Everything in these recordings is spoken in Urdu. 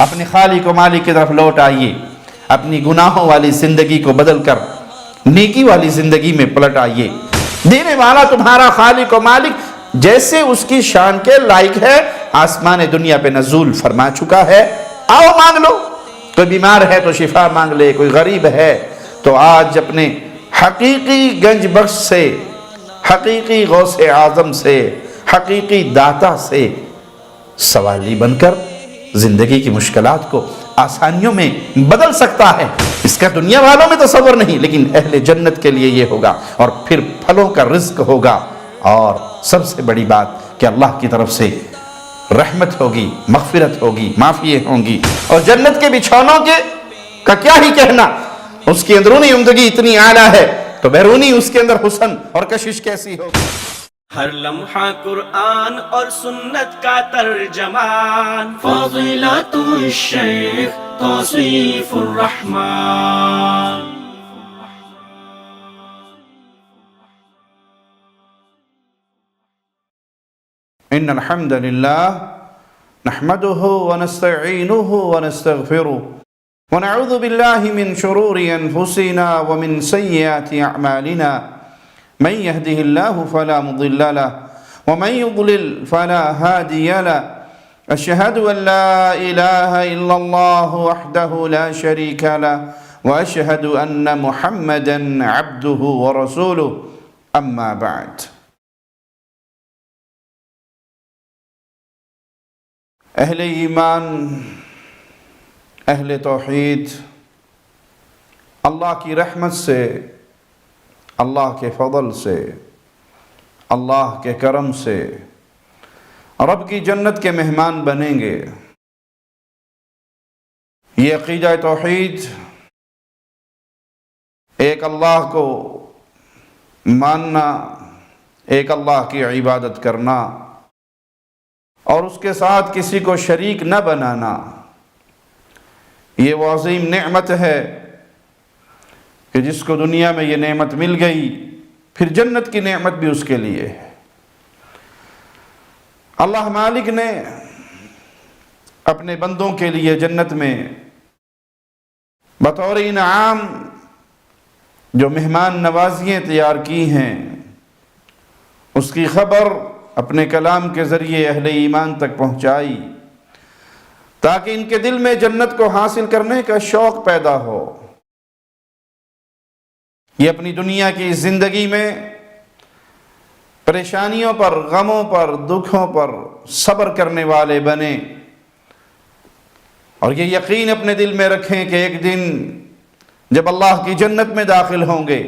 اپنے خالق و مالک کی طرف لوٹ آئیے، اپنی گناہوں والی زندگی کو بدل کر نیکی والی زندگی میں پلٹ آئیے۔ دینے والا تمہارا خالق و مالک جیسے اس کی شان کے لائق ہے آسمان دنیا پہ نزول فرما چکا ہے۔ آؤ مانگ لو، کوئی بیمار ہے تو شفا مانگ لے، کوئی غریب ہے تو آج اپنے حقیقی گنج بخش سے، حقیقی غوث اعظم سے، حقیقی داتا سے سوالی بن کر زندگی کی مشکلات کو آسانیوں میں بدل سکتا ہے۔ اس کا دنیا والوں میں تصور نہیں، لیکن اہل جنت کے لیے یہ ہوگا، اور پھر پھلوں کا رزق ہوگا، اور سب سے بڑی بات کہ اللہ کی طرف سے رحمت ہوگی، مغفرت ہوگی، معافیے ہوں گی، اور جنت کے بچھونوں کا کیا ہی کہنا، اس کی اندرونی عمدگی اتنی اعلیٰ ہے تو بیرونی اس کے اندر حسن اور کشش کیسی ہوگی۔ ہر لمحہ قرآن اور سنت کا ترجمان، فضیلت الشیخ توصیف الرحمن۔ ان الحمد للہ نحمده ونستعینه ونستغفره ونعوذ باللہ من شرور انفسنا ومن سیئات اعمالنا، من يهده الله فلا مضل له ومن يضلل فلا هادي له، أشهد أن لا إله إلا الله وحده لا شريك له، وأشهد أن محمدا عبده ورسوله، أما بعد۔ اہل ایمان، اہل توحید اللہ کی رحمت سے، اللہ کے فضل سے، اللہ کے کرم سے رب کی جنت کے مہمان بنیں گے۔ یہ عقیدہ توحید، ایک اللہ کو ماننا، ایک اللہ کی عبادت کرنا اور اس کے ساتھ کسی کو شریک نہ بنانا، یہ وہ عظیم نعمت ہے کہ جس کو دنیا میں یہ نعمت مل گئی، پھر جنت کی نعمت بھی اس کے لیے ہے۔ اللہ مالک نے اپنے بندوں کے لیے جنت میں بطور انعام جو مہمان نوازیاں تیار کی ہیں، اس کی خبر اپنے کلام کے ذریعے اہل ایمان تک پہنچائی تاکہ ان کے دل میں جنت کو حاصل کرنے کا شوق پیدا ہو۔ یہ اپنی دنیا کی زندگی میں پریشانیوں پر، غموں پر، دکھوں پر صبر کرنے والے بنیں، اور یہ یقین اپنے دل میں رکھیں کہ ایک دن جب اللہ کی جنت میں داخل ہوں گے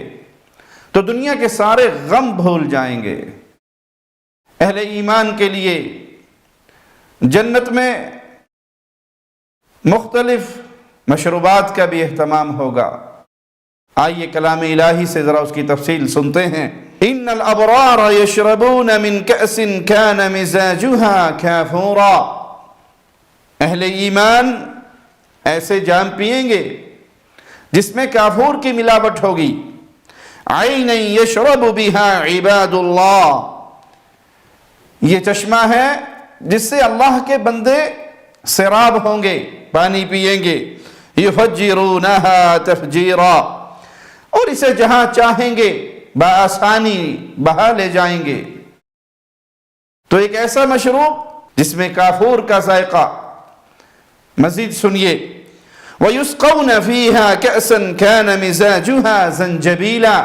تو دنیا کے سارے غم بھول جائیں گے۔ اہل ایمان کے لیے جنت میں مختلف مشروبات کا بھی اہتمام ہوگا۔ آئیے کلام الہی سے ذرا اس کی تفصیل سنتے ہیں۔ ان الابرار یشربون من کأس کان مزاجها کافورا، اہل ایمان ایسے جام پیئیں گے جس میں کافور کی ملاوٹ ہوگی۔ عینا یشرب بها عباد اللہ، یہ چشمہ ہے جس سے اللہ کے بندے سیراب ہوں گے، پانی پیئیں گے۔ یفجرونها تفجیرا، اور اسے جہاں چاہیں گے بآسانی بہا لے جائیں گے۔ تو ایک ایسا مشروب جس میں کافور کا ذائقہ، مزید سنیے۔ وَيُسْقَوْنَ فِيهَا كَأْسًا كَانَ مِزَاجُهَا زَنْجَبِيلًا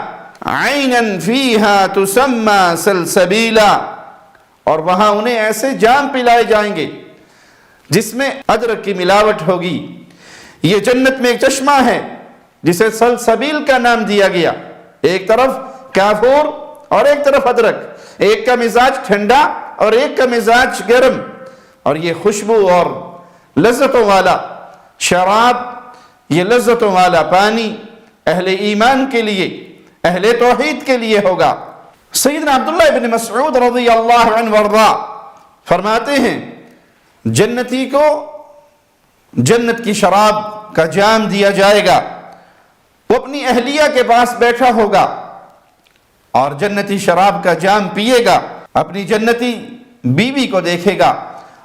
عَيْنًا فِيهَا تُسَمَّى سَلْسَبِيلًا، اور وہاں انہیں ایسے جام پلائے جائیں گے جس میں ادرک کی ملاوٹ ہوگی۔ یہ جنت میں ایک چشمہ ہے جسے سلسبیل کا نام دیا گیا، ایک طرف کافور اور ایک طرف ادرک، ایک کا مزاج ٹھنڈا اور ایک کا مزاج گرم، اور یہ خوشبو اور لذتوں والا شراب، یہ لذتوں والا پانی اہل ایمان کے لیے، اہل توحید کے لیے ہوگا۔ سیدنا عبداللہ بن مسعود رضی اللہ عنہ وارضا فرماتے ہیں جنتی کو جنت کی شراب کا جام دیا جائے گا، وہ اپنی اہلیہ کے پاس بیٹھا ہوگا اور جنتی شراب کا جام پیے گا، اپنی جنتی بیوی کو دیکھے گا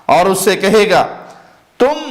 اور اس سے کہے گا تم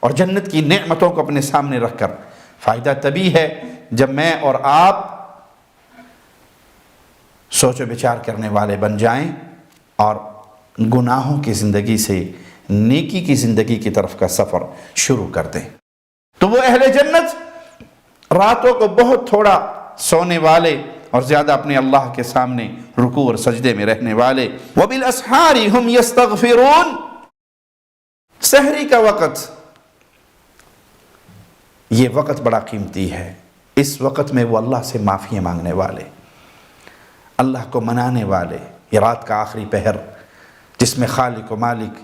اور جنت کی نعمتوں کو اپنے سامنے رکھ کر فائدہ تبھی ہے جب میں اور آپ سوچ و بچار کرنے والے بن جائیں اور گناہوں کی زندگی سے نیکی کی زندگی کی طرف کا سفر شروع کر دیں۔ تو وہ اہل جنت راتوں کو بہت تھوڑا سونے والے اور زیادہ اپنے اللہ کے سامنے رکوع اور سجدے میں رہنے والے۔ وَبِالْأَسْحَارِ هُمْ يَسْتَغْفِرُونَ، سحری کا وقت، یہ وقت بڑا قیمتی ہے۔ اس وقت میں وہ اللہ سے معافی مانگنے والے، اللہ کو منانے والے، یہ رات کا آخری پہر جس میں خالق و مالک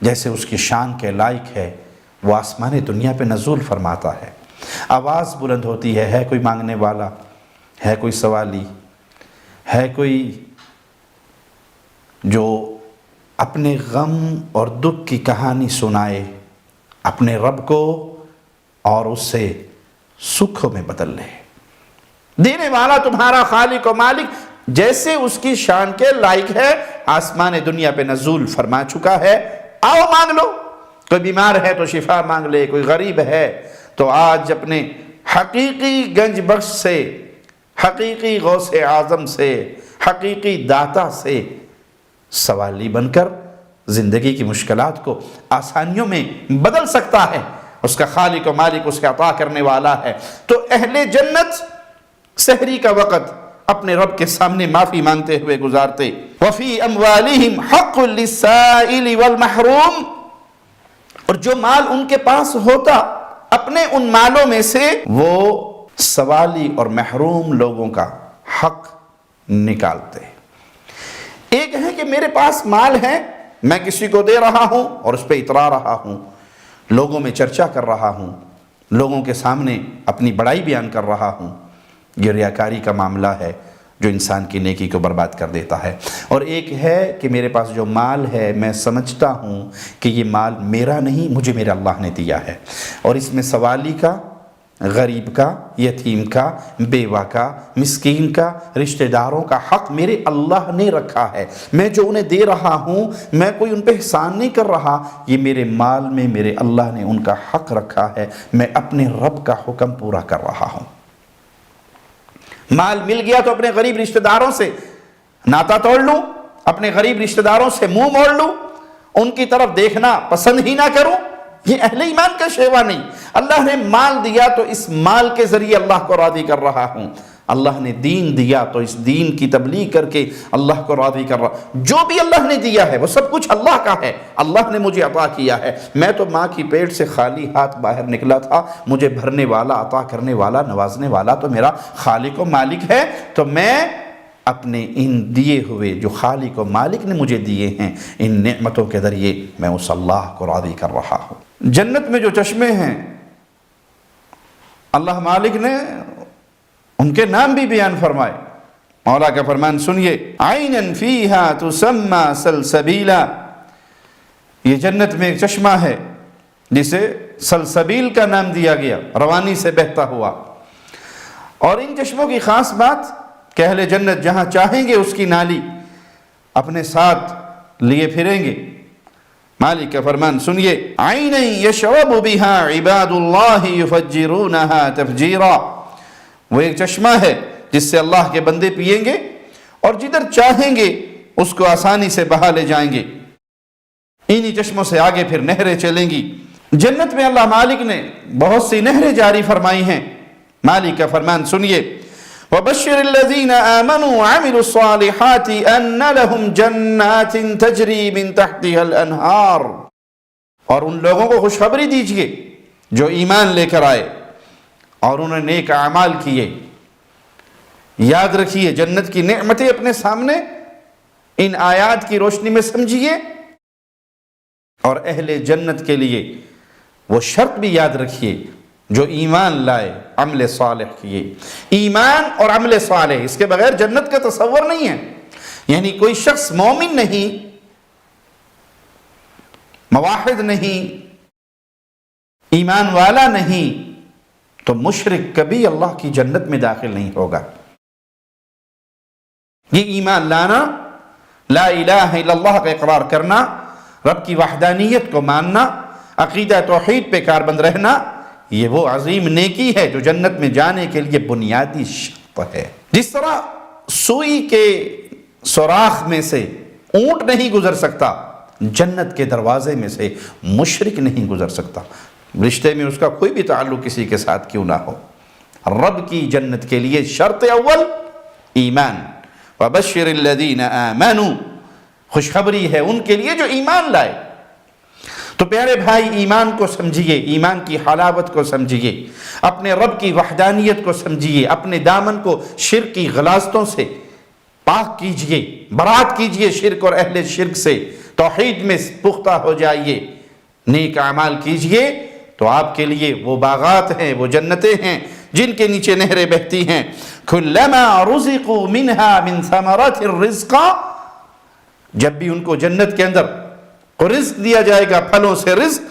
جیسے اس کی شان کے لائق ہے وہ آسمان دنیا پہ نزول فرماتا ہے، آواز بلند ہوتی ہے کوئی مانگنے والا، ہے کوئی سوالی، ہے کوئی جو اپنے غم اور دکھ کی کہانی سنائے اپنے رب کو اور اس سے سکھوں میں بدل لے۔ دینے والا تمہارا خالق و مالک جیسے اس کی شان کے لائق ہے آسمان دنیا پہ نزول فرما چکا ہے، آؤ مانگ لو۔ کوئی بیمار ہے تو شفا مانگ لے، کوئی غریب ہے تو آج اپنے حقیقی گنج بخش سے، حقیقی غوث اعظم سے، حقیقی داتا سے سوالی بن کر زندگی کی مشکلات کو آسانیوں میں بدل سکتا ہے۔ اس کا خالق و مالک اسے عطا کرنے والا ہے۔ تو اہل جنت سحری کا وقت اپنے رب کے سامنے معافی مانگتے ہوئے گزارتے۔ وَفِي أَمْوَالِهِمْ حَقٌّ لِلسَّائِلِ وَالْمَحْرُومِ، اور جو مال ان کے پاس ہوتا اپنے ان مالوں میں سے وہ سوالی اور محروم لوگوں کا حق نکالتے۔ ایک ہے کہ میرے پاس مال ہے، میں کسی کو دے رہا ہوں اور اس پہ اترا رہا ہوں، لوگوں میں چرچا کر رہا ہوں، لوگوں کے سامنے اپنی بڑائی بیان کر رہا ہوں۔ یہ ریاکاری کا معاملہ ہے جو انسان کی نیکی کو برباد کر دیتا ہے۔ اور ایک ہے کہ میرے پاس جو مال ہے میں سمجھتا ہوں کہ یہ مال میرا نہیں، مجھے میرے اللہ نے دیا ہے، اور اس میں سوالی کا، غریب کا، یتیم کا، بیوہ کا، مسکین کا، رشتہ داروں کا حق میرے اللہ نے رکھا ہے۔ میں جو انہیں دے رہا ہوں میں کوئی ان پہ احسان نہیں کر رہا، یہ میرے مال میں میرے اللہ نے ان کا حق رکھا ہے، میں اپنے رب کا حکم پورا کر رہا ہوں۔ مال مل گیا تو اپنے غریب رشتہ داروں سے ناتا توڑ لوں، اپنے غریب رشتہ داروں سے منہ موڑ لوں، ان کی طرف دیکھنا پسند ہی نہ کروں، یہ اہل ایمان کا شیوا نہیں۔ اللہ نے مال دیا تو اس مال کے ذریعے اللہ کو راضی کر رہا ہوں، اللہ نے دین دیا تو اس دین کی تبلیغ کر کے اللہ کو راضی کر رہا ہوں۔ جو بھی اللہ نے دیا ہے وہ سب کچھ اللہ کا ہے، اللہ نے مجھے عطا کیا ہے۔ میں تو ماں کی پیٹ سے خالی ہاتھ باہر نکلا تھا، مجھے بھرنے والا، عطا کرنے والا، نوازنے والا تو میرا خالق و مالک ہے، تو میں اپنے ان دیے ہوئے جو خالق و مالک نے مجھے دیے ہیں ان نعمتوں کے ذریعے میں اس اللہ کو راضی کر رہا ہوں۔ جنت میں جو چشمے ہیں اللہ مالک نے ان کے نام بھی بیان فرمائے۔ مولا کا فرمان سنیے، عَيْنًا فِيهَا تُسَمَّى سَلْسَبِيلًا، یہ جنت میں ایک چشمہ ہے جسے سلسبیل کا نام دیا گیا، روانی سے بہتا ہوا۔ اور ان چشموں کی خاص بات کہ اہل جنت جہاں چاہیں گے اس کی نالی اپنے ساتھ لیے پھریں گے۔ مالک کا فرمان سنیے، عَيْنًا يَشْرَبُ بِهَا عِبَادُ اللَّهِ يُفَجِّرُونَهَا تَفْجِيرًا، وہ ایک چشمہ ہے جس سے اللہ کے بندے پیئیں گے اور جدھر چاہیں گے اس کو آسانی سے بہا لے جائیں گے۔ انہی چشموں سے آگے پھر نہریں چلیں گی۔ جنت میں اللہ مالک نے بہت سی نہریں جاری فرمائی ہیں۔ مالک کا فرمان سنیے، وَبَشِّرِ الَّذِينَ آمَنُوا وَعَمِلُوا الصَّالِحَاتِ أَنَّ لَهُمْ جَنَّاتٍ تَجْرِي مِن تَحْتِهَا الْأَنْهَارُ، اور ان لوگوں کو خوشخبری دیجئے جو ایمان لے کر آئے اور انہوں نے نیک اعمال کیے۔ یاد رکھیے جنت کی نعمتیں اپنے سامنے ان آیات کی روشنی میں سمجھیے، اور اہل جنت کے لیے وہ شرط بھی یاد رکھیے جو ایمان لائے، عمل صالح کیے۔ ایمان اور عمل صالح، اس کے بغیر جنت کا تصور نہیں ہے۔ یعنی کوئی شخص مومن نہیں، موحد نہیں، ایمان والا نہیں تو مشرک کبھی اللہ کی جنت میں داخل نہیں ہوگا۔ یہ ایمان لانا، لا الہ الا اللہ کا اقرار کرنا، رب کی وحدانیت کو ماننا، عقیدہ توحید پہ کاربند رہنا، یہ وہ عظیم نیکی ہے جو جنت میں جانے کے لیے بنیادی شرط ہے۔ جس طرح سوئی کے سوراخ میں سے اونٹ نہیں گزر سکتا، جنت کے دروازے میں سے مشرک نہیں گزر سکتا، رشتے میں اس کا کوئی بھی تعلق کسی کے ساتھ کیوں نہ ہو۔ رب کی جنت کے لیے شرط اول ایمان، وَبَشِّرِ الَّذِينَ آمَنُوا، خوشخبری ہے ان کے لیے جو ایمان لائے۔ تو پیارے بھائی، ایمان کو سمجھیے، ایمان کی حلاوت کو سمجھیے، اپنے رب کی وحدانیت کو سمجھیے، اپنے دامن کو شرک کی غلاظتوں سے پاک کیجئے، برات کیجئے شرک اور اہل شرک سے، توحید میں پختہ ہو جائیے، نیک اعمال کیجئے، تو آپ کے لیے وہ باغات ہیں، وہ جنتیں ہیں جن کے نیچے نہریں بہتی ہیں۔ كُلَّمَا رُزِقُوا مِنْهَا مِنْ ثَمَرَاتِ الرِّزْقَ، جب بھی ان کو جنت کے اندر رزق دیا جائے گا، پھلوں سے رزق،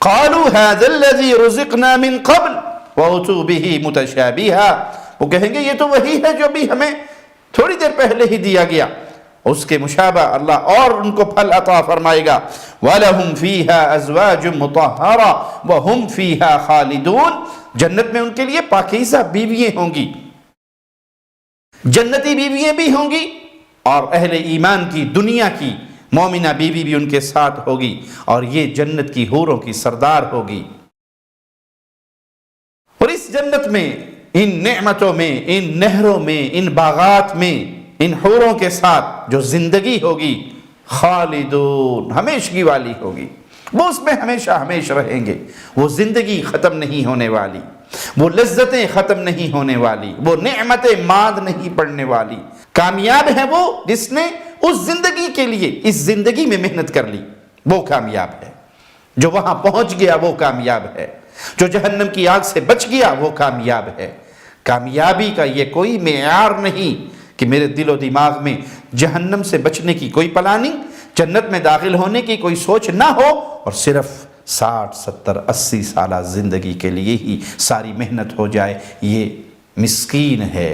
قَالُوا هَذَا الَّذِي رُزِقْنَا مِنْ قَبْلِ وَأُتُوا بِهِ مُتَشَابِهًا، وہ کہیں گے یہ تو وہی ہے جو بھی ہمیں تھوڑی دیر پہلے ہی دیا گیا، اس کے مشابہ اللہ اور ان کو پھل عطا فرمائے گا۔ وَلَهُمْ فِيهَا أَزْوَاجٌ مُطَهَّرَةٌ وَهُمْ فِيهَا خَالِدُونَ، جنت میں ان کے لیے پاکیزہ بیوییں ہوں گی، جنتی بیوییں بھی ہوں گی، اور اہل ایمان کی دنیا کی مومنہ بیوی بھی ان کے ساتھ ہوگی، اور یہ جنت کی حوروں کی سردار ہوگی۔ اور اس جنت میں، ان نعمتوں میں، ان نہروں میں، ان باغات میں، ان حوروں کے ساتھ جو زندگی ہوگی، خالدون، ہمیشگی والی ہوگی، وہ اس میں ہمیشہ ہمیشہ رہیں گے، وہ زندگی ختم نہیں ہونے والی، وہ لذتیں ختم نہیں ہونے والی، وہ نعمتیں ماند نہیں پڑنے والی۔ کامیاب ہے وہ جس نے اس زندگی کے لیے اس زندگی میں محنت کر لی، وہ کامیاب ہے۔ جو وہاں پہنچ گیا وہ کامیاب ہے، جو جہنم کی آگ سے بچ گیا وہ کامیاب ہے۔ کامیابی کا یہ کوئی معیار نہیں کہ میرے دل و دماغ میں جہنم سے بچنے کی کوئی پلاننگ، جنت میں داخل ہونے کی کوئی سوچ نہ ہو، اور صرف 60 70 80 سالہ زندگی کے لیے ہی ساری محنت ہو جائے، یہ مسکین ہے،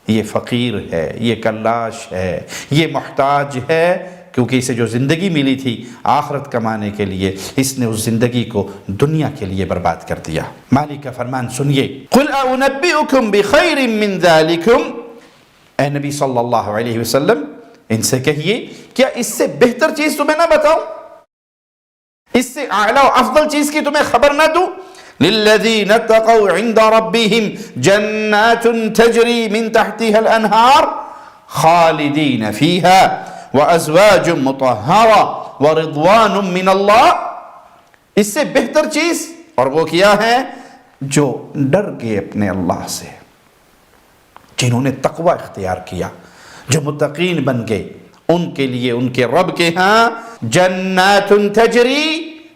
یہ فقیر ہے، یہ کلاش ہے، یہ محتاج ہے، کیونکہ اسے جو زندگی ملی تھی آخرت کمانے کے لیے، اس نے اس زندگی کو دنیا کے لیے برباد کر دیا۔ مالک کا فرمان سنیے، قُلْ أَنُنَبِّئُكُمْ بِخَيْرٍ مِّن ذَلِكُمْ، اے نبی صلی اللہ علیہ وسلم ان سے کہیے کیا اس سے بہتر چیز تمہیں نہ بتاؤں، اس سے اعلیٰ و افضل چیز کی تمہیں خبر نہ دوں؟ لِلَّذِينَ اتَّقَوْا عِنْدَ رَبِّهِمْ جَنَّاتٌ تَجْرِي مِنْ تَحْتِهَا الْأَنْهَارُ خَالِدِينَ فِيهَا وَأَزْوَاجٌ مُطَهَّرَةٌ وَرِضْوَانٌ مِّنَ اللَّهِ، اس سے بہتر چیز اور وہ کیا ہے جو ڈر گئے اپنے اللہ سے، جنہوں نے تقوی اختیار کیا، جو متقین بن گئے، ان کے لیے ان کے رب کے ہاں جنات تجری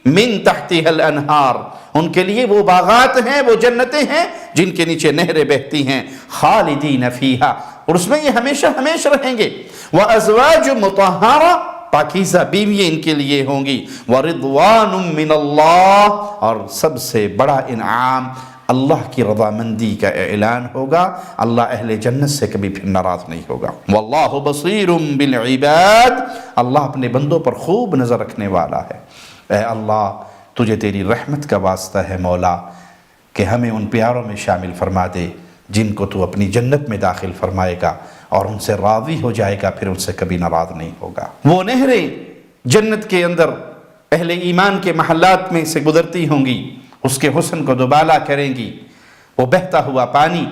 من تحتها الانہار، ان کے لیے وہ باغات ہیں، وہ جنتیں ہیں جن کے نیچے نہریں بہتی ہیں، خالدین فیہا، اور اس میں یہ ہمیشہ ہمیشہ رہیں گے، وازواج مطہرہ، پاکیزہ بیوییں ان کے لیے ہوں گی، ورضوان من اللہ، اور سب سے بڑا انعام اللہ کی رضامندی کا اعلان ہوگا، اللہ اہل جنت سے کبھی پھر ناراض نہیں ہوگا۔ واللہ بصیر بالعباد، اللہ اپنے بندوں پر خوب نظر رکھنے والا ہے۔ اے اللہ، تجھے تیری رحمت کا واسطہ ہے مولا کہ ہمیں ان پیاروں میں شامل فرما دے جن کو تو اپنی جنت میں داخل فرمائے گا اور ان سے راضی ہو جائے گا، پھر ان سے کبھی ناراض نہیں ہوگا۔ وہ نہریں جنت کے اندر اہل ایمان کے محلات میں سے گزرتی ہوں گی، اس کے حسن کو دوبالا کریں گی، وہ بہتا ہوا پانی،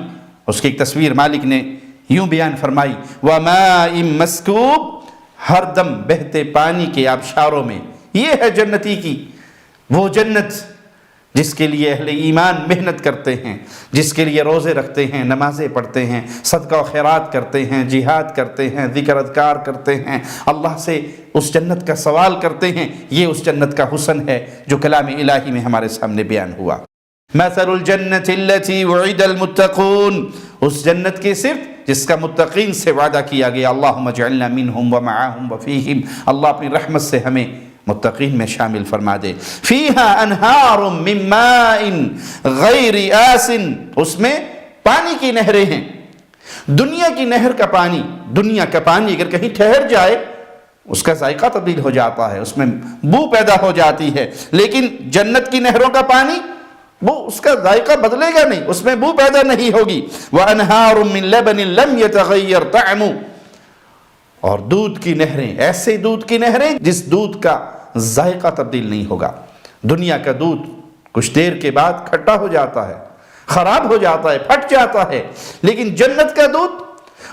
اس کی ایک تصویر مالک نے یوں بیان فرمائی، وَمَاءٍ مَسْكُوبٍ، ہر دم بہتے پانی کے آبشاروں میں، یہ ہے جنتی کی وہ جنت جس کے لیے اہل ایمان محنت کرتے ہیں، جس کے لیے روزے رکھتے ہیں، نمازیں پڑھتے ہیں، صدقہ و خیرات کرتے ہیں، جہاد کرتے ہیں، ذکر اذکار کرتے ہیں، اللہ سے اس جنت کا سوال کرتے ہیں۔ یہ اس جنت کا حسن ہے جو کلام الہی میں ہمارے سامنے بیان ہوا۔ مثل الجنت التي وعد المتقون، اس جنت کے صرف جس کا متقین سے وعدہ کیا گیا، اللہم اجعلنا منہم ومعاہم وفیہم، اللہ اپنی رحمت سے ہمیں متقین میں شامل فرما دے۔ فیہا انہار من ماء غیر آسن، اس میں پانی کی نہریں ہیں، دنیا کی نہر کا پانی، دنیا کا پانی اگر کہیں ٹھہر جائے اس کا ذائقہ تبدیل ہو جاتا ہے، اس میں بو پیدا ہو جاتی ہے، لیکن جنت کی نہروں کا پانی وہ اس کا ذائقہ بدلے گا نہیں، اس میں بو پیدا نہیں ہوگی۔ وَأَنْهَارٌ مِّن لَبَنٍ لَمْ يَتَغَيَّرْ طَعْمُهُ، اور دودھ کی نہریں، ایسے دودھ کی نہریں جس دودھ کا ذائقہ تبدیل نہیں ہوگا۔ دنیا کا دودھ کچھ دیر کے بعد کھٹا ہو جاتا ہے، خراب ہو جاتا ہے، پھٹ جاتا ہے، لیکن جنت کا دودھ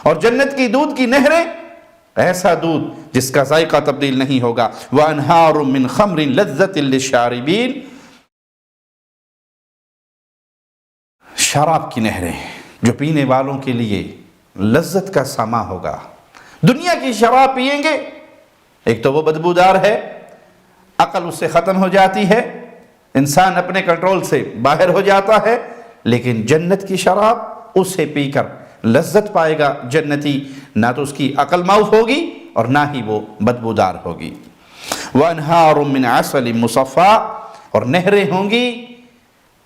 اور جنت کی دودھ کی نہریں ایسا دودھ جس کا ذائقہ تبدیل نہیں ہوگا۔ وَأَنْهَارٌ مِّن خَمْرٍ لَذَّةٍ لِّلشَّارِبِينَ، شراب کی نہریں جو پینے والوں کے لیے لذت کا ساما ہوگا۔ دنیا کی شراب پیئیں گے، ایک تو وہ بدبودار ہے، عقل اس سے ختم ہو جاتی ہے، انسان اپنے کنٹرول سے باہر ہو جاتا ہے، لیکن جنت کی شراب اسے پی کر لذت پائے گا جنتی، نہ تو اس کی عقل معاف ہوگی اور نہ ہی وہ بدبودار ہوگی۔ وَأَنْهَارٌ مِّنْ عَسَلٍ مُّصَفًّى، اور نہریں ہوں گی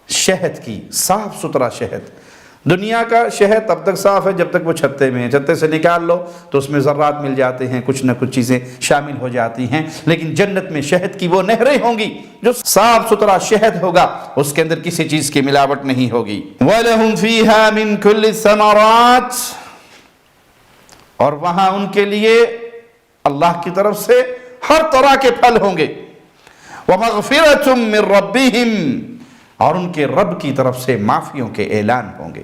شہد کی، صاف ستھرا شہد۔ دنیا کا شہد تب تک صاف ہے جب تک وہ چھتے میں ہے، چھتے سے نکال لو تو اس میں ذرات مل جاتے ہیں، کچھ نہ کچھ چیزیں شامل ہو جاتی ہیں، لیکن جنت میں شہد کی وہ نہریں ہوں گی جو صاف ستھرا شہد ہوگا، اس کے اندر کسی چیز کی ملاوٹ نہیں ہوگی۔ وَلَهُمْ فِيهَا مِن كُلِّ الثَّمَرَاتِ، اور وہاں ان کے لیے اللہ کی طرف سے ہر طرح کے پھل ہوں گے۔ وَمَغْفِرَةٌ مِّن رَّبِّهِمْ، اور ان کے رب کی طرف سے معافیوں کے اعلان ہوں گے۔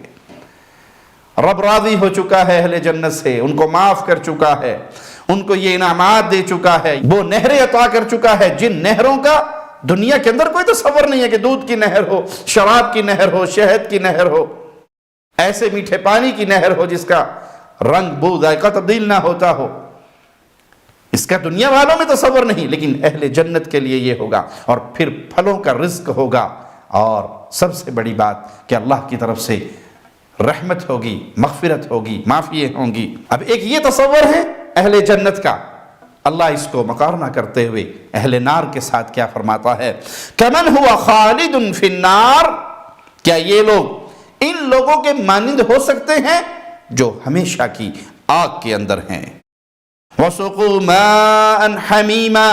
رب راضی ہو چکا ہے اہل جنت سے، ان کو معاف کر چکا ہے، ان کو یہ انعامات دے چکا ہے، وہ نہریں عطا کر چکا ہے جن نہروں کا دنیا کے اندر کوئی تصور نہیں ہے کہ دودھ کی نہر ہو، شراب کی نہر ہو، شہد کی نہر ہو، ایسے میٹھے پانی کی نہر ہو جس کا رنگ بو ذائقہ تبدیل نہ ہوتا ہو۔ اس کا دنیا والوں میں تصور نہیں، لیکن اہل جنت کے لیے یہ ہوگا، اور پھر پھلوں کا رزق ہوگا، اور سب سے بڑی بات کہ اللہ کی طرف سے رحمت ہوگی، مغفرت ہوگی، معافی ہوں گی۔ اب ایک یہ تصور ہے اہل جنت کا، اللہ اس کو مقارنہ کرتے ہوئے اہل نار کے ساتھ کیا فرماتا ہے؟ کمن ہوا خالد فی النار، کیا یہ لوگ ان لوگوں کے مانند ہو سکتے ہیں جو ہمیشہ کی آگ کے اندر ہیں۔ وَسُقُوا مَاءً حَمِيمًا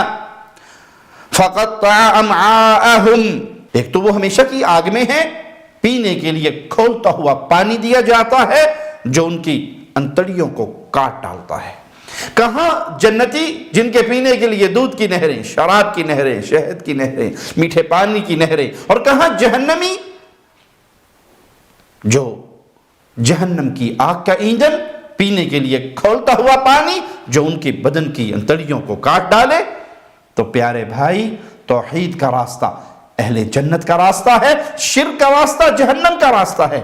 فَقَطَّعَ أَمْعَاءَهُمْ، ایک تو وہ ہمیشہ کی آگ میں ہے، پینے کے لیے کھولتا ہوا پانی دیا جاتا ہے جو ان کی انتڑیوں کو کاٹ ڈالتا ہے۔ کہاں جنتی جن کے پینے کے لیے دودھ کی نہریں، شراب کی نہریں، شہد کی نہریں، میٹھے پانی کی نہریں، اور کہاں جہنمی جو جہنم کی آگ کا ایندھن، پینے کے لیے کھولتا ہوا پانی جو ان کی بدن کی انتڑیوں کو کاٹ ڈالے۔ تو پیارے بھائی، توحید کا راستہ اہل جنت کا راستہ ہے، شرک کا راستہ جہنم کا راستہ ہے۔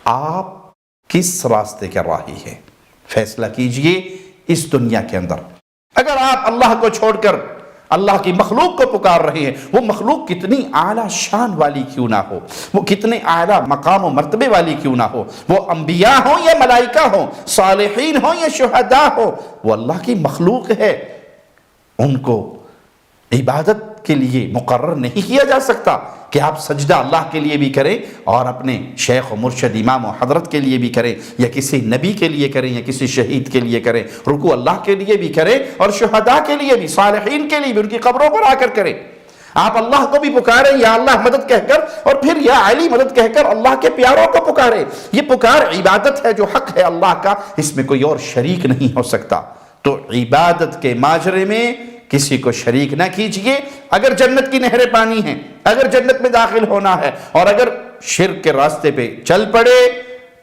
آپ کس راستے کے راہی ہیں؟ فیصلہ کیجئے اس دنیا کے اندر۔ اگر آپ اللہ کو چھوڑ کر اللہ کی مخلوق کو پکار رہے ہیں، وہ مخلوق کتنی اعلیٰ شان والی کیوں نہ ہو، وہ کتنے اعلیٰ مقام و مرتبے والی کیوں نہ ہو، وہ انبیاء ہوں یا ملائکہ ہوں، صالحین ہوں یا شہداء ہوں، وہ اللہ کی مخلوق ہے، ان کو عبادت کے لیے مقرر نہیں کیا جا سکتا کہ آپ سجدہ اللہ کے لیے بھی کریں اور اپنے شیخ و مرشد امام و حضرت کے لیے بھی کریں، یا کسی نبی کے لیے کریں، یا کسی شہید کے لیے کریں، رکوع اللہ کے لیے بھی کریں اور شہداء کے لیے بھی، صالحین کے لیے بھی، ان کی قبروں پر آ کر کریں۔ آپ اللہ کو بھی پکاریں یا اللہ مدد کہہ کر، اور پھر یا علی مدد کہہ کر اللہ کے پیاروں کو پکاریں۔ یہ پکار عبادت ہے جو حق ہے اللہ کا، اس میں کوئی اور شریک نہیں ہو سکتا۔ تو عبادت کے ماجرے میں کسی کو شریک نہ کیجئے۔ اگر جنت کی نہریں پانی ہیں، اگر جنت میں داخل ہونا ہے، اور اگر شرک کے راستے پہ چل پڑے،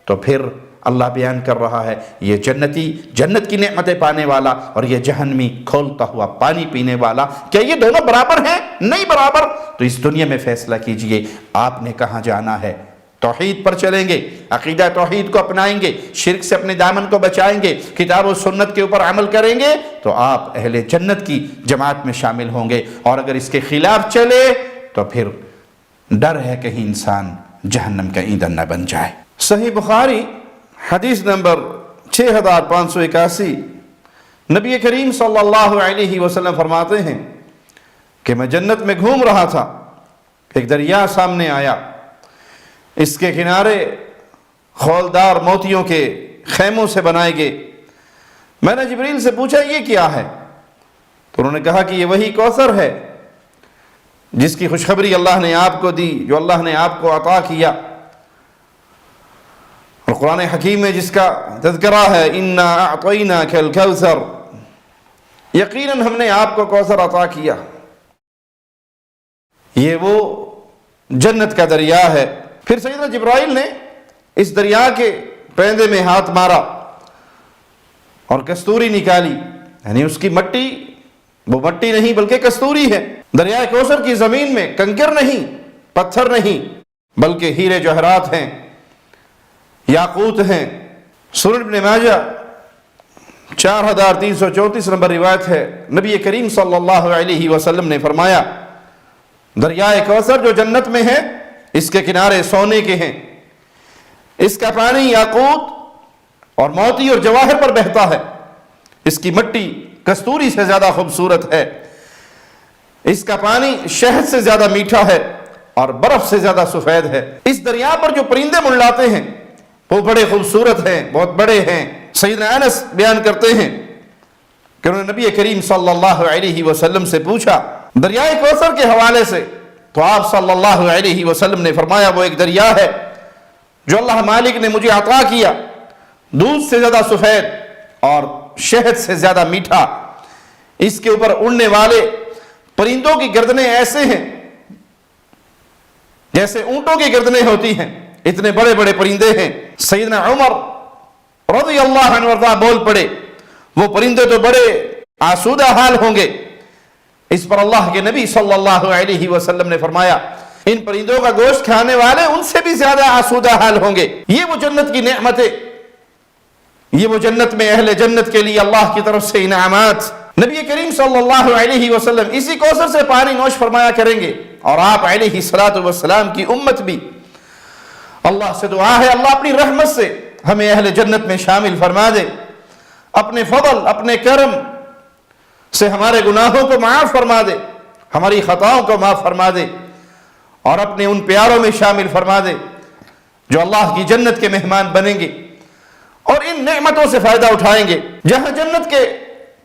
تو پھر اللہ بیان کر رہا ہے یہ جنتی جنت کی نعمتیں پانے والا اور یہ جہنمی کھولتا ہوا پانی پینے والا، کیا یہ دونوں برابر ہیں؟ نہیں برابر۔ تو اس دنیا میں فیصلہ کیجئے آپ نے کہاں جانا ہے۔ توحید پر چلیں گے، عقیدہ توحید کو اپنائیں گے، شرک سے اپنے دامن کو بچائیں گے، کتاب و سنت کے اوپر عمل کریں گے، تو آپ اہل جنت کی جماعت میں شامل ہوں گے، اور اگر اس کے خلاف چلے تو پھر ڈر ہے کہیں انسان جہنم کا ایندھن نہ بن جائے۔ صحیح بخاری حدیث نمبر 6581، نبی کریم صلی اللہ علیہ وسلم فرماتے ہیں کہ میں جنت میں گھوم رہا تھا، ایک دریا سامنے آیا، اس کے کنارے خولدار موتیوں کے خیموں سے بنائے گئے۔ میں نے جبریل سے پوچھا یہ کیا ہے؟ تو انہوں نے کہا کہ یہ وہی کوثر ہے جس کی خوشخبری اللہ نے آپ کو دی، جو اللہ نے آپ کو عطا کیا، اور قرآن حکیم میں جس کا تذکرہ ہے اِنَّا أَعْطَيْنَاكَ الْكَوْثَرَ، یقیناً ہم نے آپ کو کوثر عطا کیا۔ یہ وہ جنت کا دریا ہے۔ پھر سیدنا جبرائیل نے اس دریا کے پیندے میں ہاتھ مارا اور کستوری نکالی، یعنی اس کی مٹی وہ مٹی نہیں بلکہ کستوری ہے۔ دریائے کوثر کی زمین میں کنکر نہیں، پتھر نہیں، بلکہ ہیرے جوہرات ہیں، یاقوت ہیں۔ سنن ابن ماجہ 4334 نمبر روایت ہے، نبی کریم صلی اللہ علیہ وسلم نے فرمایا دریائے کوثر جو جنت میں ہے اس کے کنارے سونے کے ہیں، اس کا پانی یاقوت اور موتی اور جواہر پر بہتا ہے، اس کی مٹی کستوری سے زیادہ خوبصورت ہے، اس کا پانی شہد سے زیادہ میٹھا ہے اور برف سے زیادہ سفید ہے۔ اس دریا پر جو پرندے منڈلاتے ہیں وہ بڑے خوبصورت ہیں، بہت بڑے ہیں۔ سیدنا انس بیان کرتے ہیں کہ انہوں نے نبی کریم صلی اللہ علیہ وسلم سے پوچھا دریائے کوثر کے حوالے سے، تو آپ صلی اللہ علیہ وسلم نے فرمایا وہ ایک دریا ہے جو اللہ مالک نے مجھے عطا کیا، دودھ سے زیادہ سفید اور شہد سے زیادہ میٹھا، اس کے اوپر اڑنے والے پرندوں کی گردنیں ایسے ہیں جیسے اونٹوں کی گردنیں ہوتی ہیں، اتنے بڑے بڑے پرندے ہیں۔ سیدنا عمر رضی اللہ عنہ وارضاہ بول پڑے وہ پرندے تو بڑے آسودہ حال ہوں گے۔ اس پر اللہ کے نبی صلی اللہ علیہ وسلم نے فرمایا ان پرندوں کا گوشت کھانے والے ان سے بھی زیادہ آسودہ حال ہوں گے۔ یہ وہ جنت کی نعمتیں، یہ وہ جنت میں اہل جنت کے لیے اللہ کی طرف سے انعامات۔ نبی کریم صلی اللہ علیہ وسلم اسی کوثر سے پانی نوش فرمایا کریں گے، اور آپ علیہ الصلاۃ والسلام کی امت بھی۔ اللہ سے دعا ہے اللہ اپنی رحمت سے ہمیں اہل جنت میں شامل فرما دے، اپنے فضل اپنے کرم سے ہمارے گناہوں کو معاف فرما دے، ہماری خطاؤں کو معاف فرما دے، اور اپنے ان پیاروں میں شامل فرما دے جو اللہ کی جنت کے مہمان بنیں گے اور ان نعمتوں سے فائدہ اٹھائیں گے۔ جہاں جنت کے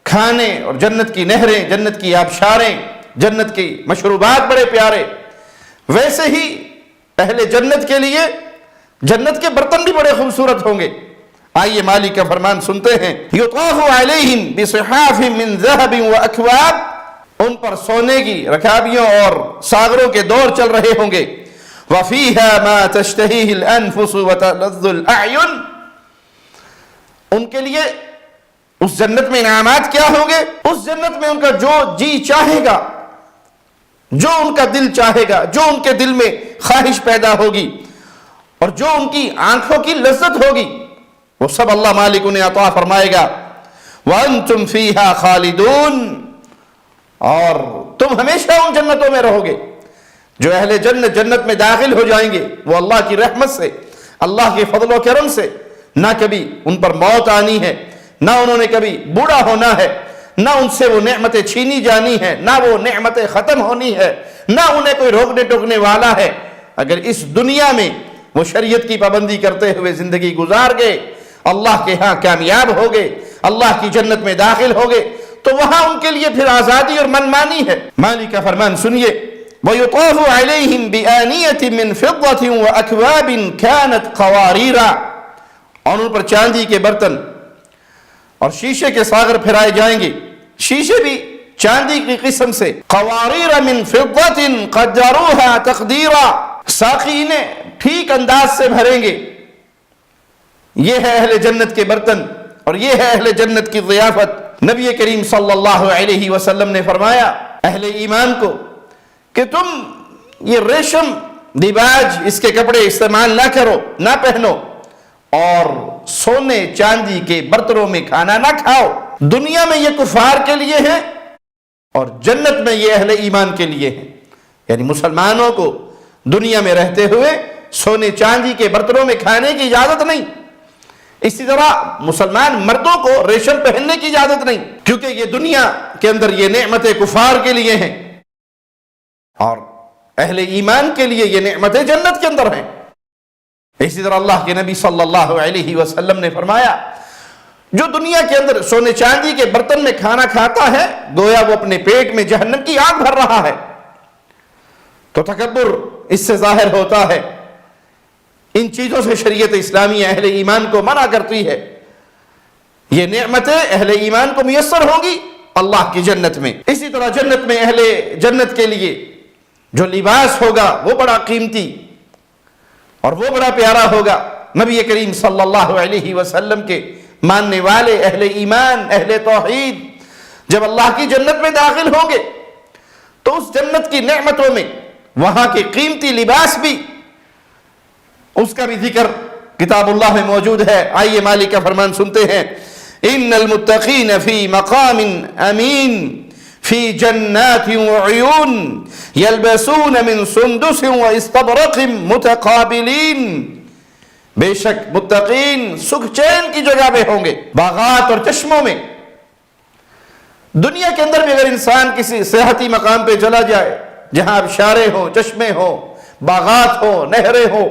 کھانے اور جنت کی نہریں، جنت کی آبشاریں، جنت کی مشروبات بڑے پیارے، ویسے ہی اہل جنت کے لیے جنت کے برتن بھی بڑے خوبصورت ہوں گے۔ آئیے مالک کا فرمان سنتے ہیں، یطاف علیہم بصحاف من ذہب واکواب، ان پر سونے کی رکابیوں اور ساغروں کے دور چل رہے ہوں گے۔ وفیہا ما تشتہیہ الانفس وتلذ الاعین، ان کے لیے اس جنت میں انعامات کیا ہوں گے؟ اس جنت میں ان کا جو جی چاہے گا، جو ان کا دل چاہے گا، جو ان کے دل میں خواہش پیدا ہوگی اور جو ان کی آنکھوں کی لذت ہوگی، وہ سب اللہ مالک انہیں عطا فرمائے گا۔ وَأَنْتُمْ فِيهَا خَالِدُونَ، اور تم ہمیشہ ان جنتوں میں رہو گے۔ جو اہل جنت جنت میں داخل ہو جائیں گے وہ اللہ کی رحمت سے، اللہ کے فضل و کرم سے، نہ کبھی ان پر موت آنی ہے، نہ انہوں نے کبھی بوڑھا ہونا ہے، نہ ان سے وہ نعمتیں چھینی جانی ہے، نہ وہ نعمتیں ختم ہونی ہے، نہ انہیں کوئی روکنے ٹوکنے والا ہے۔ اگر اس دنیا میں وہ شریعت کی پابندی کرتے ہوئے زندگی گزار گئے، اللہ کے ہاں کامیاب ہو گئے، اللہ کی جنت میں داخل ہو گئے، تو وہاں ان کے لیے پھر آزادی اور منمانی ہے۔ مالک کا فرمان سنیے، وَيُطَافُ عَلَيْهِمْ بِآنِيَةٍ مِّن فِضَّةٍ وَأَكْوَابٍ كَانَتْ قَوَارِيرَ، اور ان پر چاندی کے برتن اور شیشے کے ساغر پھرائے جائیں گے، شیشے بھی چاندی کی قسم سے۔ قواریر من فضة قدروها تقدیرا، ساقی انہیں ٹھیک انداز سے بھریں گے۔ یہ ہے اہل جنت کے برتن اور یہ ہے اہل جنت کی ضیافت۔ نبی کریم صلی اللہ علیہ وسلم نے فرمایا اہل ایمان کو کہ تم یہ ریشم دیباج اس کے کپڑے استعمال نہ کرو، نہ پہنو، اور سونے چاندی کے برتنوں میں کھانا نہ کھاؤ۔ دنیا میں یہ کفار کے لیے ہے اور جنت میں یہ اہل ایمان کے لیے ہے۔ یعنی مسلمانوں کو دنیا میں رہتے ہوئے سونے چاندی کے برتنوں میں کھانے کی اجازت نہیں، اسی طرح مسلمان مردوں کو ریشم پہننے کی اجازت نہیں، کیونکہ یہ دنیا کے اندر یہ نعمتیں کفار کے لیے ہیں اور اہل ایمان کے لیے یہ نعمتیں جنت کے اندر ہیں۔ اسی طرح اللہ کے نبی صلی اللہ علیہ وسلم نے فرمایا جو دنیا کے اندر سونے چاندی کے برتن میں کھانا کھاتا ہے گویا وہ اپنے پیٹ میں جہنم کی آگ بھر رہا ہے۔ تو تکبر اس سے ظاہر ہوتا ہے۔ ان چیزوں سے شریعت اسلامی اہل ایمان کو منع کرتی ہے۔ یہ نعمتیں اہل ایمان کو میسر ہوں گی اللہ کی جنت میں۔ اسی طرح جنت میں اہل جنت کے لیے جو لباس ہوگا وہ بڑا قیمتی اور وہ بڑا پیارا ہوگا۔ نبی کریم صلی اللہ علیہ وسلم کے ماننے والے اہل ایمان، اہل توحید جب اللہ کی جنت میں داخل ہوں گے تو اس جنت کی نعمتوں میں وہاں کے قیمتی لباس بھی، اس کا بھی ذکر کتاب اللہ میں موجود ہے۔ آئیے مالک کا فرمان سنتے ہیں۔ ان المتقین فی مقام امین فی جنات وعیون یلبسون من سندس واستبرق متقابلین۔ بے شک متقین سکھ چین کی جگہ میں ہوں گے، باغات اور چشموں میں۔ دنیا کے اندر بھی اگر انسان کسی سیاحتی مقام پہ چلا جائے جہاں ابشارے ہوں، چشمے ہوں، باغات ہوں، نہریں ہوں،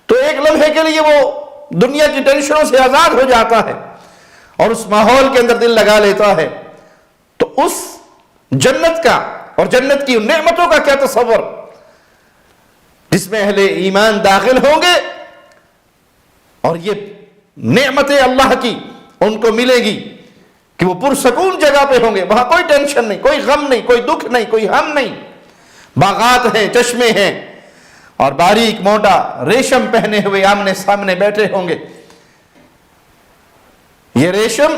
تو ایک لمحے کے لیے وہ دنیا کی ٹینشنوں سے آزاد ہو جاتا ہے اور اس ماحول کے اندر دل لگا لیتا ہے۔ تو اس جنت کا اور جنت کی نعمتوں کا کیا تصور، جس میں اہل ایمان داخل ہوں گے اور یہ نعمتیں اللہ کی ان کو ملے گی کہ وہ پرسکون جگہ پہ ہوں گے، وہاں کوئی ٹینشن نہیں، کوئی غم نہیں، کوئی دکھ نہیں، کوئی ہم نہیں۔ باغات ہیں، چشمے ہیں اور باریک موٹا ریشم پہنے ہوئے آمنے سامنے بیٹھے ہوں گے۔ یہ ریشم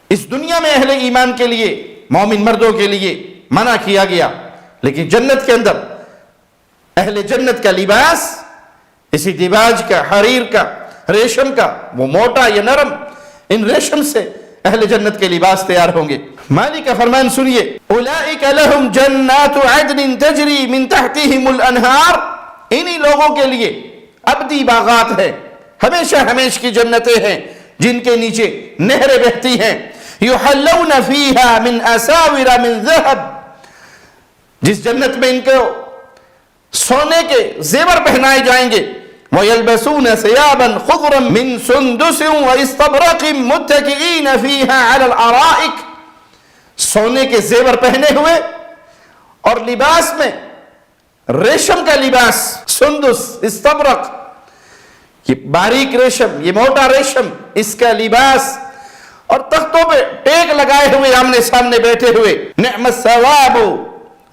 اس دنیا میں اہل ایمان کے لیے، مومن مردوں کے لیے منع کیا گیا، لیکن جنت کے اندر اہل جنت کا لباس اسی دیباج کا، حریر کا، ریشم کا، وہ موٹا یا نرم، ان ریشم سے اہل جنت کے لباس تیار ہوں گے۔ مالک کا فرمان سنیے۔ اولئک لہم جنات عدن تجری من تحتہم الانہار، انہی لوگوں کے لیے ابدی باغات ہیں، ہمیشہ ہمیش کی جنتیں ہیں جن کے نیچے نہریں بہتی ہیں۔ یحلون فیہا من اساور من ذہب، جس جنت میں ان کو سونے کے زیور پہنائے جائیں گے۔ وَيَلْبَسُونَ ثِيَابًا خُضْرًا مِّن سُنْدُسٍ وَإِسْتَبْرَقٍ مُتَّكِئِينَ فِيهَا عَلَى الْأَرَائِكِ، سونے کے زیور پہنے ہوئے اور لباس میں ریشم کا لباس، سندس، استبرق، یہ باریک ریشم، یہ موٹا ریشم، اس کا لباس، اور تختوں پہ ٹیک لگائے ہوئے آمنے سامنے بیٹھے ہوئے۔ نعم الثواب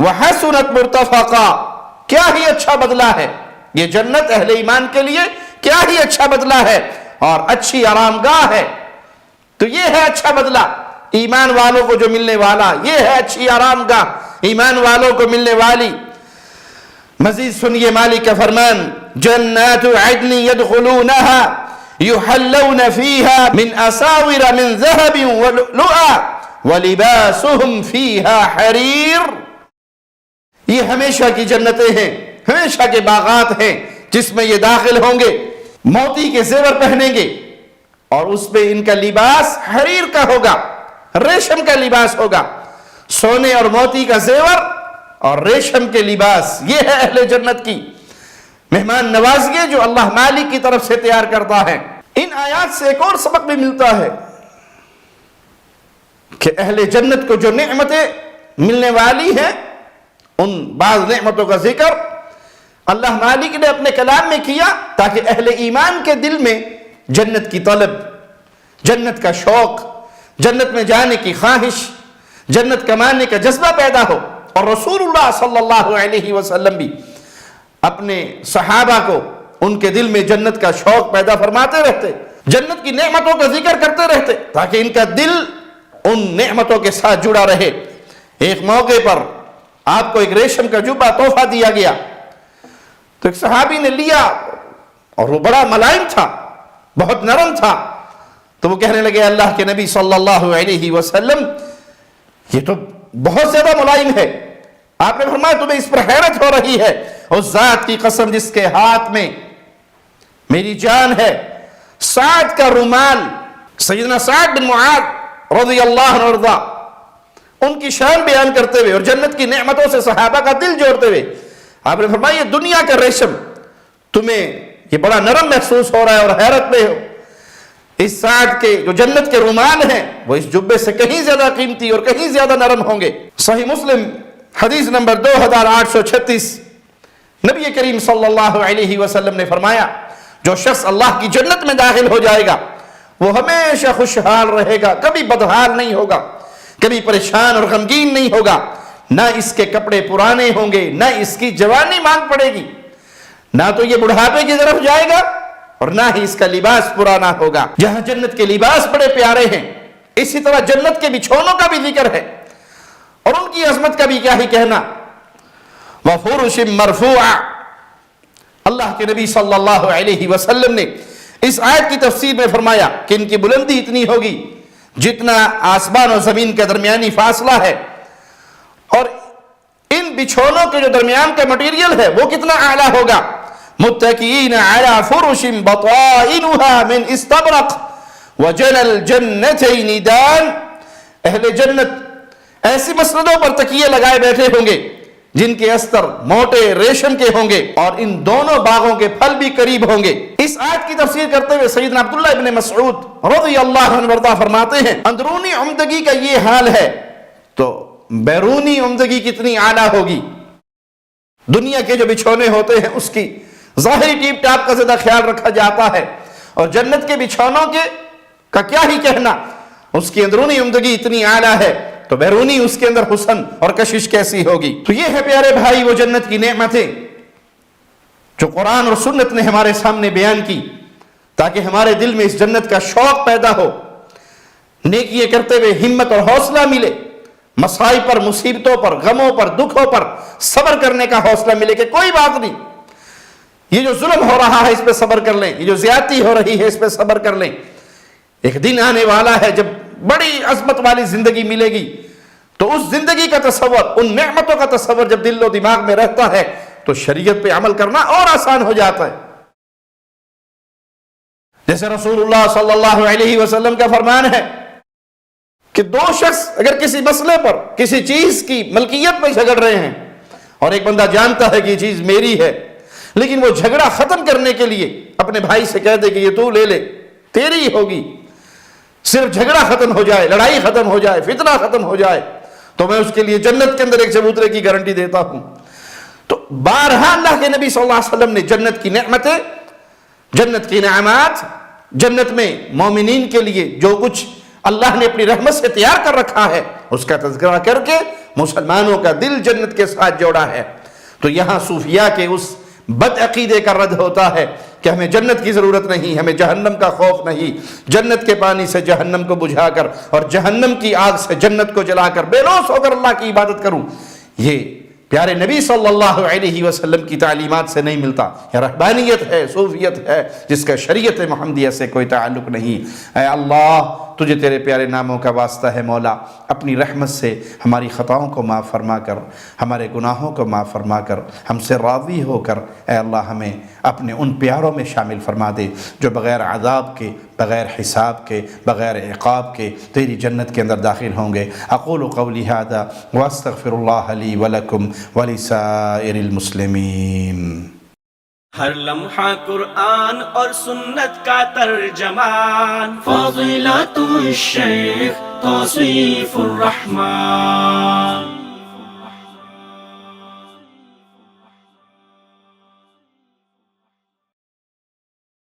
وحسنت مرتفقا، کیا ہی اچھا بدلہ ہے یہ جنت اہل ایمان کے لیے، کیا ہی اچھا بدلہ ہے اور اچھی آرام گاہ ہے۔ تو یہ ہے اچھا بدلہ ایمان والوں کو جو ملنے والا، یہ ہے اچھی آرام گاہ ایمان والوں کو ملنے والی۔ مزید سنیے مالک کا فرمان۔ جنات عدن يدخلونها يحلون فيها من اساور من ذهب ولؤلؤا ولباسهم فيها حرير، یہ ہمیشہ کی جنتیں ہیں، ہمیشہ کے باغات ہیں جس میں یہ داخل ہوں گے، موتی کے زیور پہنیں گے اور اس پہ ان کا لباس حریر کا ہوگا، ریشم کا لباس ہوگا، سونے اور موتی کا زیور اور ریشم کے لباس۔ یہ ہے اہل جنت کی مہمان نوازی جو اللہ مالک کی طرف سے تیار کرتا ہے۔ ان آیات سے ایک اور سبق بھی ملتا ہے کہ اہل جنت کو جو نعمتیں ملنے والی ہیں، ان بعض نعمتوں کا ذکر اللہ مالک نے اپنے کلام میں کیا تاکہ اہل ایمان کے دل میں جنت کی طلب، جنت کا شوق، جنت میں جانے کی خواہش، جنت کمانے کا جذبہ پیدا ہو۔ اور رسول اللہ صلی اللہ علیہ وسلم بھی اپنے صحابہ کو ان کے دل میں جنت کا شوق پیدا فرماتے رہتے، جنت کی نعمتوں کا ذکر کرتے رہتے تاکہ ان کا دل ان نعمتوں کے ساتھ جڑا رہے۔ ایک موقع پر آپ کو ایک ریشم کا جبہ تحفہ دیا گیا تو ایک صحابی نے لیا اور وہ بڑا ملائم تھا، بہت نرم تھا، تو وہ کہنے لگے اللہ کے نبی صلی اللہ علیہ وسلم یہ تو بہت زیادہ ملائم ہے۔ آپ نے فرمایا تمہیں اس پر حیرت ہو رہی ہے، اس ذات کی قسم جس کے ہاتھ میں میری جان ہے۔ سعد کا رومال، سیدنا سعد بن معاذ رضی اللہ عنہ ارضا، ان کی شان بیان کرتے ہوئے اور جنت کی نعمتوں سے صحابہ کا دل جوڑتے ہوئے آپ نے فرمایا یہ دنیا کا ریشم تمہیں یہ بڑا نرم محسوس ہو رہا ہے اور حیرت میں ہو، اس سعد کے جو جنت کے رومال ہیں وہ اس جبے سے کہیں زیادہ قیمتی اور کہیں زیادہ نرم ہوں گے۔ صحیح مسلم حدیث نمبر 2836، نبی کریم صلی اللہ علیہ وسلم نے فرمایا جو شخص اللہ کی جنت میں داخل ہو جائے گا وہ ہمیشہ خوشحال رہے گا، کبھی بدحال نہیں ہوگا، کبھی پریشان اور غمگین نہیں ہوگا، نہ اس کے کپڑے پرانے ہوں گے، نہ اس کی جوانی مانگ پڑے گی، نہ تو یہ بڑھاپے کی طرف جائے گا اور نہ ہی اس کا لباس پرانا ہوگا۔ جہاں جنت کے لباس بڑے پیارے ہیں، اسی طرح جنت کے بچھونوں کا بھی ذکر ہے اور ان کی عظمت کا بھی کیا ہی کہنا۔ وَفُرُشٍ مَرْفُوعَةٍ، اللہ کے نبی صلی اللہ علیہ وسلم نے اس آیت کی تفسیر میں فرمایا کہ ان کی بلندی اتنی ہوگی جتنا آسمان و زمین کا درمیانی فاصلہ ہے، اور ان بچھونوں کے جو درمیان کا مٹیریل ہے وہ کتنا اعلیٰ ہوگا۔ متکئین علی فرش بطائنها من استبرق وجنى الجنتین دان، اہل جنت ایسی مسندوں پر تکیے لگائے بیٹھے ہوں گے جن کے استر موٹے ریشم کے ہوں گے اور ان دونوں باغوں کے پھل بھی قریب ہوں گے۔ اس آیت کی تفسیر کرتے ہوئے سیدنا عبداللہ ابن مسعود رضی اللہ عنہ وارضاہ فرماتے ہیں اندرونی عمدگی کا یہ حال ہے تو بیرونی عمدگی کتنی اعلیٰ ہوگی۔ دنیا کے جو بچھونے ہوتے ہیں اس کی ظاہری ٹیپ ٹاپ کا زیادہ خیال رکھا جاتا ہے، اور جنت کے بچھونوں کا کیا ہی کہنا، اس کی اندرونی عمدگی اتنی اعلیٰ ہے تو بیرونی اس کے اندر حسن اور کشش کیسی ہوگی۔ تو یہ ہے پیارے بھائی وہ جنت کی نعمتیں جو قرآن اور سنت نے ہمارے سامنے بیان کی، تاکہ ہمارے دل میں اس جنت کا شوق پیدا ہو، نیکیاں کرتے ہوئے ہمت اور حوصلہ ملے، مصائب پر، مصیبتوں پر، غموں پر، دکھوں پر صبر کرنے کا حوصلہ ملے کہ کوئی بات نہیں، یہ جو ظلم ہو رہا ہے اس پہ صبر کر لیں، یہ جو زیادتی ہو رہی ہے اس پہ صبر کر لیں، ایک دن آنے والا ہے جب بڑی عظمت والی زندگی ملے گی، تو اس زندگی کا تصور، ان نعمتوں کا تصور جب دل و دماغ میں رہتا ہے تو شریعت پہ عمل کرنا اور آسان ہو جاتا ہے۔ جیسے رسول اللہ صلی اللہ علیہ وسلم کا فرمان ہے کہ دو شخص اگر کسی مسئلے پر، کسی چیز کی ملکیت میں جھگڑ رہے ہیں اور ایک بندہ جانتا ہے کہ یہ چیز میری ہے، لیکن وہ جھگڑا ختم کرنے کے لیے اپنے بھائی سے کہہ دے کہ یہ تو لے لے، تیری ہوگی، صرف جھگڑا ختم ہو جائے، لڑائی ختم ہو جائے، فتنہ ختم ہو جائے، تو میں اس کے لیے جنت کے اندر ایک چبوترے کی گارنٹی دیتا ہوں۔ تو بارہا اللہ کے نبی صلی اللہ علیہ وسلم نے جنت کی نعمتیں، جنت کی نعمات، جنت میں مومنین کے لیے جو کچھ اللہ نے اپنی رحمت سے تیار کر رکھا ہے اس کا تذکرہ کر کے مسلمانوں کا دل جنت کے ساتھ جوڑا ہے۔ تو یہاں صوفیاء کے اس بد عقیدے کا رد ہوتا ہے کہ ہمیں جنت کی ضرورت نہیں، ہمیں جہنم کا خوف نہیں، جنت کے پانی سے جہنم کو بجھا کر اور جہنم کی آگ سے جنت کو جلا کر بے لوث ہو کر اللہ کی عبادت کروں، یہ پیارے نبی صلی اللہ علیہ وسلم کی تعلیمات سے نہیں ملتا۔ یہ رہبانیت ہے، صوفیت ہے، جس کا شریعت محمدیہ سے کوئی تعلق نہیں۔ اے اللہ، تجھے تیرے پیارے ناموں کا واسطہ ہے مولا، اپنی رحمت سے ہماری خطاؤں کو معاف فرما کر، ہمارے گناہوں کو معاف فرما کر، ہم سے راضی ہو کر اے اللہ ہمیں اپنے ان پیاروں میں شامل فرما دے جو بغیر عذاب کے، بغیر حساب کے، بغیر عقاب کے تیری جنت کے اندر داخل ہوں گے۔ اقول قولی ھذا واستغفر اللہ لی ولکم ولسائر المسلمین۔ ہر لمحہ قرآن اور سنت کا ترجمان، فضیلت الشیخ توصیف الرحمان۔